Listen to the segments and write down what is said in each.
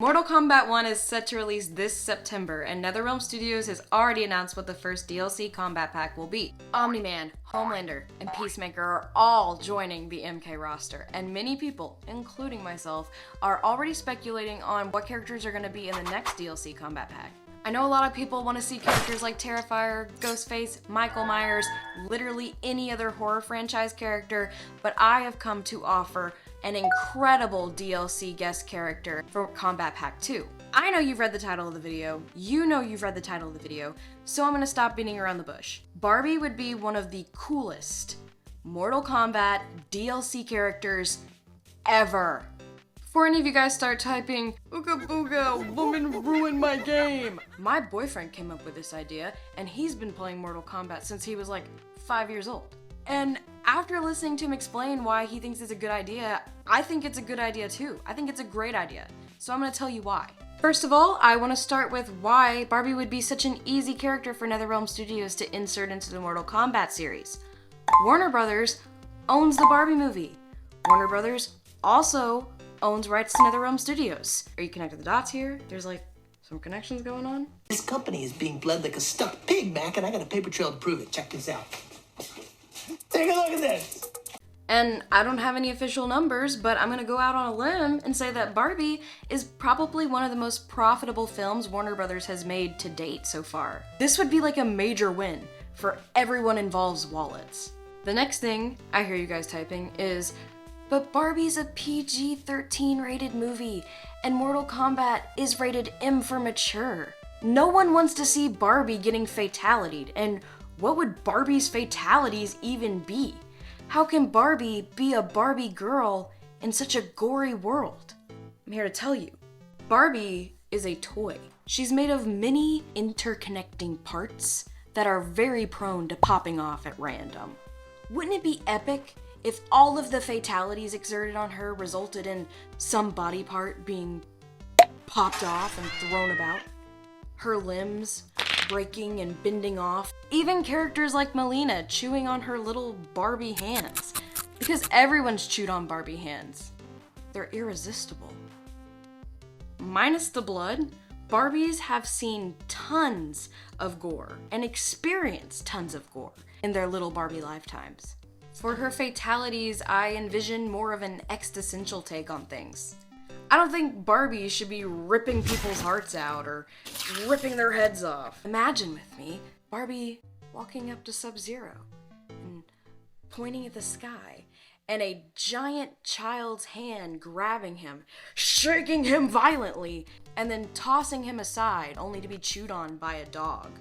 Mortal Kombat 1 is set to release this September, and NetherRealm Studios has already announced what the first DLC Kombat Pack will be. Omni-Man, Homelander, and Peacemaker are all joining the MK roster, and many people, including myself, are already speculating on what characters are going to be in the next DLC Kombat Pack. I know a lot of people want to see characters like Terrifier, Ghostface, Michael Myers, literally any other horror franchise character, but I have come to offer an incredible DLC guest character for Kombat Pack II. I know you've read the title of the video, you know you've read the title of the video, so I'm gonna stop beating around the bush. Barbie would be one of the coolest Mortal Kombat DLC characters ever. Before any of you guys start typing, "Ooga booga, woman ruined my game," my boyfriend came up with this idea, and he's been playing Mortal Kombat since he was like 5 years old. And after listening to him explain why he thinks it's a good idea, I think it's a good idea too. I think it's a great idea. So I'm gonna tell you why. First of all, I want to start with why Barbie would be such an easy character for NetherRealm Studios to insert into the Mortal Kombat series. Warner Brothers owns the Barbie movie. Warner Brothers also owns rights to NetherRealm Studios. Are you connecting the dots here? There's like some connections going on. This company is being bled like a stuffed pig, Mac, and I got a paper trail to prove it. Check this out. Take a look at this! And I don't have any official numbers, but I'm gonna go out on a limb and say that Barbie is probably one of the most profitable films Warner Brothers has made to date so far. This would be like a major win for everyone involved's wallets. The next thing I hear you guys typing is, but Barbie's a PG-13 rated movie, and Mortal Kombat is rated M for mature. No one wants to see Barbie getting fatality'd, and what would Barbie's fatalities even be? How can Barbie be a Barbie girl in such a gory world? I'm here to tell you, Barbie is a toy. She's made of many interconnecting parts that are very prone to popping off at random. Wouldn't it be epic if all of the fatalities exerted on her resulted in some body part being popped off and thrown about? Her limbs breaking and bending off. Even characters like Melina chewing on her little Barbie hands. Because everyone's chewed on Barbie hands. They're irresistible. Minus the blood, Barbies have seen tons of gore and experienced tons of gore in their little Barbie lifetimes. For her fatalities, I envision more of an existential take on things. I don't think Barbie should be ripping people's hearts out or ripping their heads off. Imagine with me, Barbie walking up to Sub-Zero and pointing at the sky, and a giant child's hand grabbing him, shaking him violently, and then tossing him aside only to be chewed on by a dog.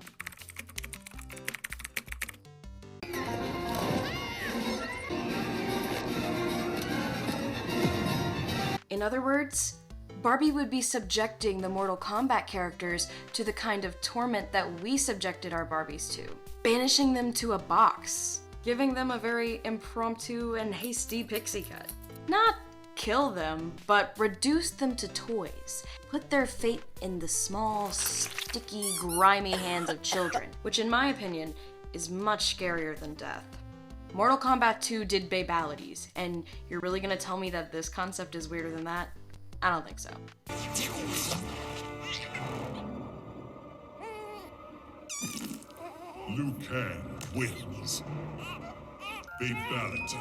In other words, Barbie would be subjecting the Mortal Kombat characters to the kind of torment that we subjected our Barbies to. Banishing them to a box. Giving them a very impromptu and hasty pixie cut. Not kill them, but reduce them to toys. Put their fate in the small, sticky, grimy hands of children, which in my opinion is much scarier than death. Mortal Kombat 2 did babalities, and you're really gonna tell me that this concept is weirder than that? I don't think so. Liu Kang wins. Babality.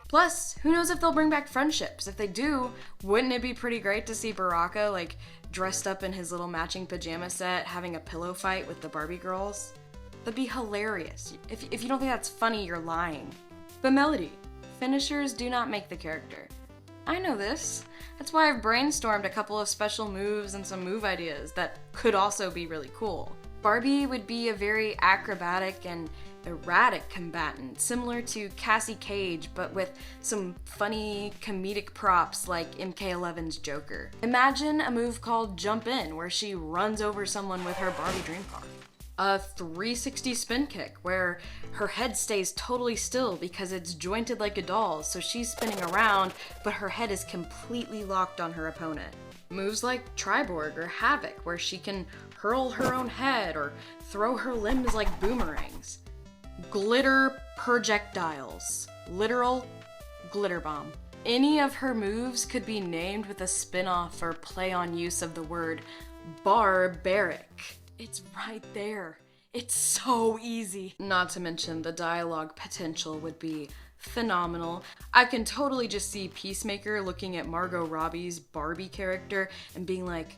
Plus, who knows if they'll bring back friendships? If they do, wouldn't it be pretty great to see Baraka, like, dressed up in his little matching pajama set, having a pillow fight with the Barbie girls? That'd be hilarious. If you don't think that's funny, you're lying. But Melody, finishers do not make the character. I know this. That's why I've brainstormed a couple of special moves and some move ideas that could also be really cool. Barbie would be a very acrobatic and erratic combatant, similar to Cassie Cage, but with some funny comedic props like MK11's Joker. Imagine a move called Jump In, where she runs over someone with her Barbie dream car. A 360 spin kick, where her head stays totally still because it's jointed like a doll, so she's spinning around, but her head is completely locked on her opponent. Moves like Triborg or Havoc, where she can hurl her own head or throw her limbs like boomerangs. Glitter projectiles. Literal glitter bomb. any of her moves could be named with a spin-off or play on use of the word barbaric. It's right there. It's so easy. Not to mention the dialogue potential would be phenomenal. I can totally just see Peacemaker looking at Margot Robbie's Barbie character and being like,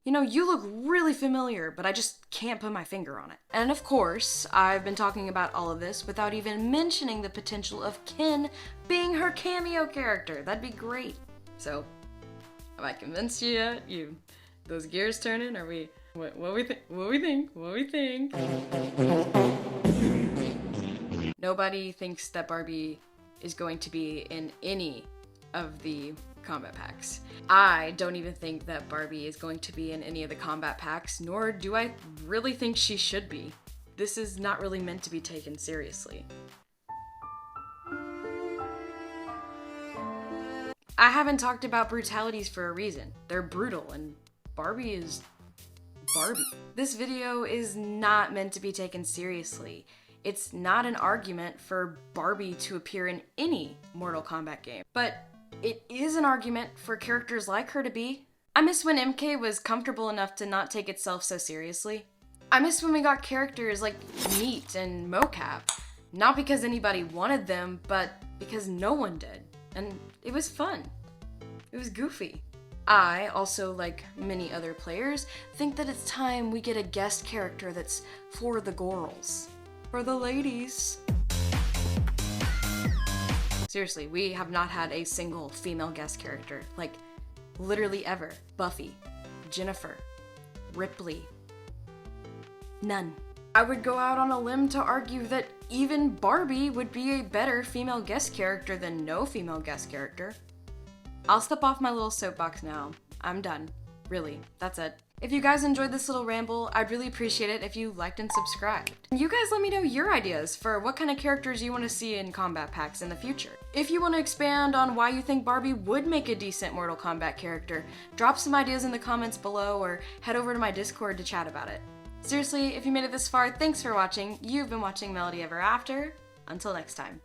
you know, you look really familiar, but I just can't put my finger on it. And of course, I've been talking about all of this without even mentioning the potential of Ken being her cameo character. That'd be great. So, have I convinced you yet? Those gears turning? Are we, what we think? Nobody thinks that Barbie is going to be in any of the combat packs. I don't even think that Barbie is going to be in any of the combat packs, nor do I really think she should be. This is not really meant to be taken seriously. I haven't talked about brutalities for a reason. They're brutal, and Barbie is Barbie. This video is not meant to be taken seriously. It's not an argument for Barbie to appear in any Mortal Kombat game, but it is an argument for characters like her to be. I miss when MK was comfortable enough to not take itself so seriously. I miss when we got characters like Meat and Mocap, not because anybody wanted them, but because no one did. And it was fun. It was goofy. I, also like many other players, think that it's time we get a guest character that's for the girls. For the ladies. Seriously, we have not had a single female guest character, like literally ever. Buffy, Jennifer, Ripley, none. I would go out on a limb to argue that even Barbie would be a better female guest character than no female guest character. I'll step off my little soapbox now. I'm done. Really, that's it. If you guys enjoyed this little ramble, I'd really appreciate it if you liked and subscribed. You guys let me know your ideas for what kind of characters you want to see in combat packs in the future. If you want to expand on why you think Barbie would make a decent Mortal Kombat character, drop some ideas in the comments below or head over to my Discord to chat about it. Seriously, if you made it this far, thanks for watching. You've been watching Melody Ever After. Until next time.